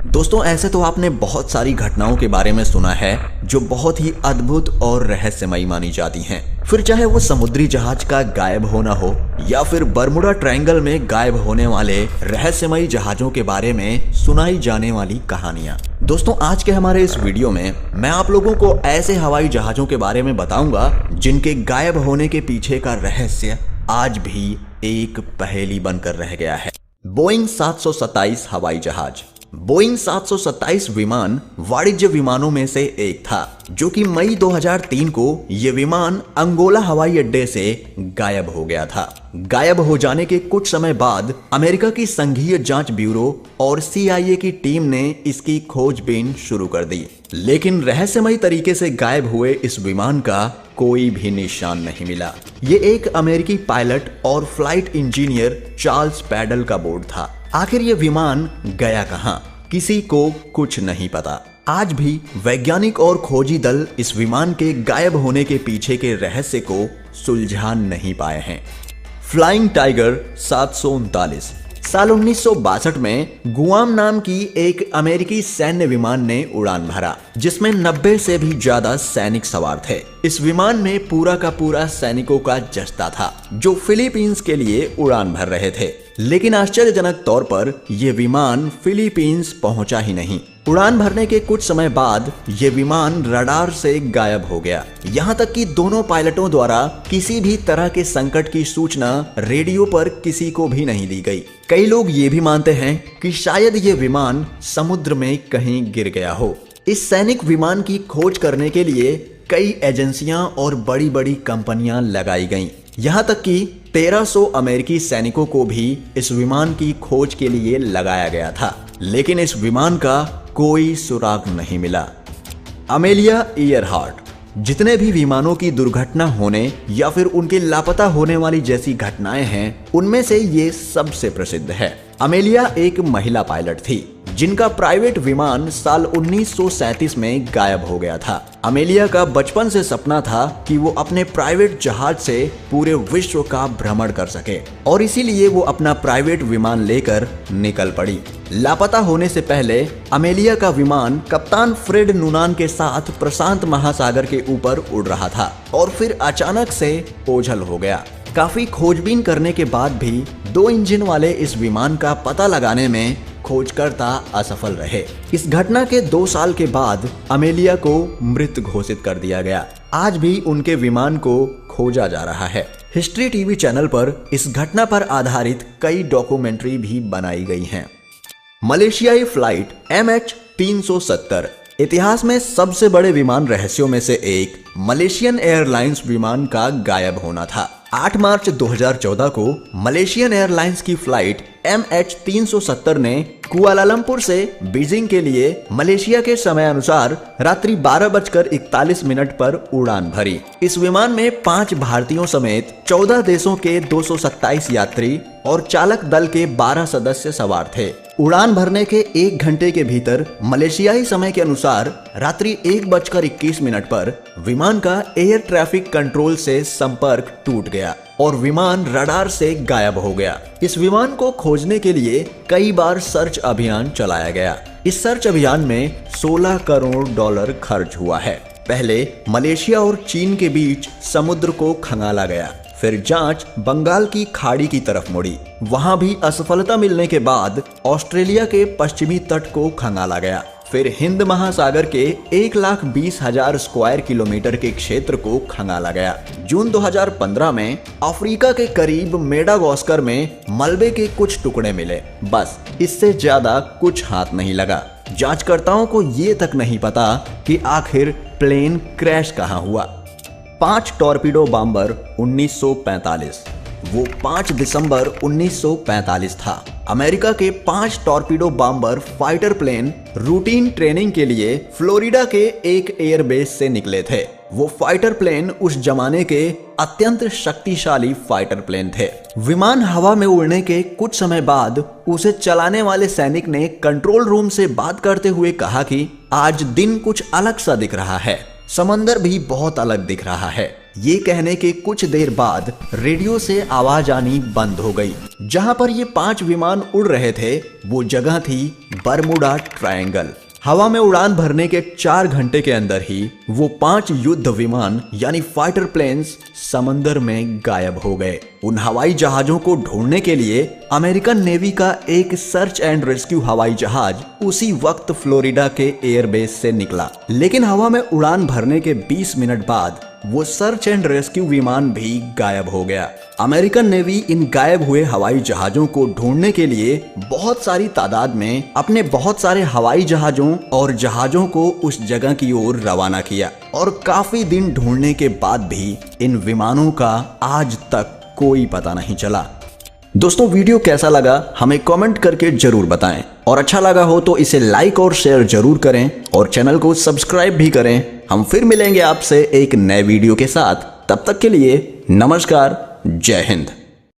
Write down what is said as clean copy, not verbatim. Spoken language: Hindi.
दोस्तों, ऐसे तो आपने बहुत सारी घटनाओं के बारे में सुना है जो बहुत ही अद्भुत और रहस्यमयी मानी जाती हैं। फिर चाहे वो समुद्री जहाज का गायब होना हो या फिर बरमुडा ट्रायंगल में गायब होने वाले रहस्यमयी जहाजों के बारे में सुनाई जाने वाली कहानियां। दोस्तों, आज के हमारे इस वीडियो में मैं आप लोगों को ऐसे हवाई जहाजों के बारे में बताऊंगा जिनके गायब होने के पीछे का रहस्य आज भी एक पहेली बनकर रह गया है। बोइंग 727 हवाई जहाज। बोइंग 727 विमान वाणिज्य विमानों में से एक था, जो कि मई 2003 को यह विमान अंगोला हवाई अड्डे से गायब हो गया था। गायब हो जाने के कुछ समय बाद अमेरिका की संघीय जांच ब्यूरो और CIA की टीम ने इसकी खोजबीन शुरू कर दी, लेकिन रहस्यमयी तरीके से गायब हुए इस विमान का कोई भी निशान नहीं मिला। ये एक अमेरिकी पायलट और फ्लाइट इंजीनियर चार्ल्स पैडल का बोर्ड था। आखिर ये विमान गया कहां, किसी को कुछ नहीं पता। आज भी वैज्ञानिक और खोजी दल इस विमान के गायब होने के पीछे के रहस्य को सुलझा नहीं पाए हैं। Flying tiger 739। साल 1962 में गुआम नाम की एक अमेरिकी सैन्य विमान ने उड़ान भरा, जिसमें 90 से भी ज्यादा सैनिक सवार थे। इस विमान में पूरा का पूरा सैनिकों का जस्ता था, जो फिलीपींस के लिए उड़ान भर रहे थे। लेकिन आश्चर्यजनक तौर पर यह विमान फिलीपींस पहुंचा ही नहीं। उड़ान भरने के कुछ समय बाद यह विमान रडार से गायब हो गया। यहाँ तक कि दोनों पायलटों द्वारा किसी भी तरह के संकट की सूचना रेडियो पर किसी को भी नहीं दी गई। कई लोग ये भी मानते हैं कि शायद ये विमान समुद्र में कहीं गिर गया हो। इस सैनिक विमान की खोज करने के लिए कई एजेंसियां और बड़ी बड़ी कंपनियां लगाई गईं। यहाँ तक कि 1300 अमेरिकी सैनिकों को भी इस विमान की खोज के लिए लगाया गया था, लेकिन इस विमान का कोई सुराग नहीं मिला। Amelia Earhart. जितने भी विमानों की दुर्घटना होने या फिर उनके लापता होने वाली जैसी घटनाएं हैं, उनमें से ये सबसे प्रसिद्ध है। अमेलिया एक महिला पायलट थी, जिनका प्राइवेट विमान साल 1937 में गायब हो गया था। अमेलिया का बचपन से सपना था कि वो अपने प्राइवेट जहाज से पूरे विश्व का भ्रमण कर सके, और इसीलिए वो अपना प्राइवेट विमान लेकर निकल पड़ी। लापता होने से पहले अमेलिया का विमान कप्तान फ्रेड नूनान के साथ प्रशांत महासागर के ऊपर उड़ रहा था, और फिर अचानक से ओझल हो गया। काफी खोजबीन करने के बाद भी 2 इंजन वाले इस विमान का पता लगाने में खोजकर्ता असफल रहे। इस घटना के 2 साल के बाद अमेलिया को मृत घोषित कर दिया गया। आज भी उनके विमान को खोजा जा रहा है। हिस्ट्री टीवी चैनल पर इस घटना पर आधारित कई डॉक्यूमेंट्री भी बनाई गई हैं। मलेशियाई फ्लाइट MH370। इतिहास में सबसे बड़े विमान रहस्यों में से एक मलेशियन एयरलाइंस विमान का गायब होना था। 8 मार्च 2014 को मलेशियन एयरलाइंस की फ्लाइट MH370 ने कुआलालंपुर से बीजिंग के लिए मलेशिया के समय अनुसार रात्रि 12:41 पर उड़ान भरी। इस विमान में 5 भारतीयों समेत 14 देशों के 227 यात्री और चालक दल के 12 सदस्य सवार थे। उड़ान भरने के 1 घंटे के भीतर मलेशियाई समय के अनुसार रात्रि 1:21 पर विमान का एयर ट्रैफिक कंट्रोल से संपर्क टूट गया और विमान रडार से गायब हो गया। इस विमान को खोजने के लिए कई बार सर्च अभियान चलाया गया। इस सर्च अभियान में $16 करोड़ खर्च हुआ है। पहले मलेशिया और चीन के बीच समुद्र को खंगाला गया, फिर जांच बंगाल की खाड़ी की तरफ मुड़ी। वहां भी असफलता मिलने के बाद ऑस्ट्रेलिया के पश्चिमी तट को खंगाला गया, फिर हिंद महासागर के 1,20,000 स्क्वायर किलोमीटर के क्षेत्र को खंगाला गया। जून 2015 में अफ्रीका के करीब मेडागास्कर में मलबे के कुछ टुकड़े मिले। बस इससे ज्यादा कुछ हाथ नहीं लगा। जांचकर्ताओं को ये तक नहीं पता कि आखिर प्लेन क्रैश कहां हुआ। 5 टॉर्पीडो बॉम्बर 1945। वो 5 दिसंबर 1945 था। अमेरिका के 5 torpedo bomber fighter plane routine training के लिए फ्लोरिडा के एक एयरबेस से निकले थे। वो फाइटर प्लेन उस जमाने के अत्यंत शक्तिशाली फाइटर प्लेन थे। विमान हवा में उड़ने के कुछ समय बाद उसे चलाने वाले सैनिक ने कंट्रोल रूम से बात करते हुए कहा कि आज दिन कुछ अलग सा दिख रहा है, समंदर भी बहुत अलग दिख रहा है। ये कहने के कुछ देर बाद रेडियो से आवाज आनी बंद हो गई। जहां पर ये 5 विमान उड़ रहे थे वो जगह थी बरमुडा ट्रायंगल। हवा में उड़ान भरने के 4 घंटे के अंदर ही वो 5 युद्ध विमान यानी फाइटर प्लेन्स समंदर में गायब हो गए। उन हवाई जहाजों को ढूंढने के लिए अमेरिकन नेवी का एक सर्च एंड रेस्क्यू हवाई जहाज उसी वक्त फ्लोरिडा के एयरबेस से निकला, लेकिन हवा में उड़ान भरने के 20 मिनट बाद वो सर्च एंड रेस्क्यू विमान भी गायब हो गया। अमेरिकन नेवी इन गायब हुए हवाई जहाजों को ढूंढने के लिए बहुत सारी तादाद में अपने बहुत सारे हवाई जहाजों और जहाजों को उस जगह की ओर रवाना किया और काफी दिन ढूंढने के बाद भी इन विमानों का आज तक कोई पता नहीं चला। दोस्तों, वीडियो कैसा लगा हमें कमेंट करके जरूर बताएं और अच्छा लगा हो तो इसे लाइक और शेयर जरूर करें और चैनल को सब्सक्राइब भी करें। हम फिर मिलेंगे आपसे एक नए वीडियो के साथ। तब तक के लिए नमस्कार, जय हिंद।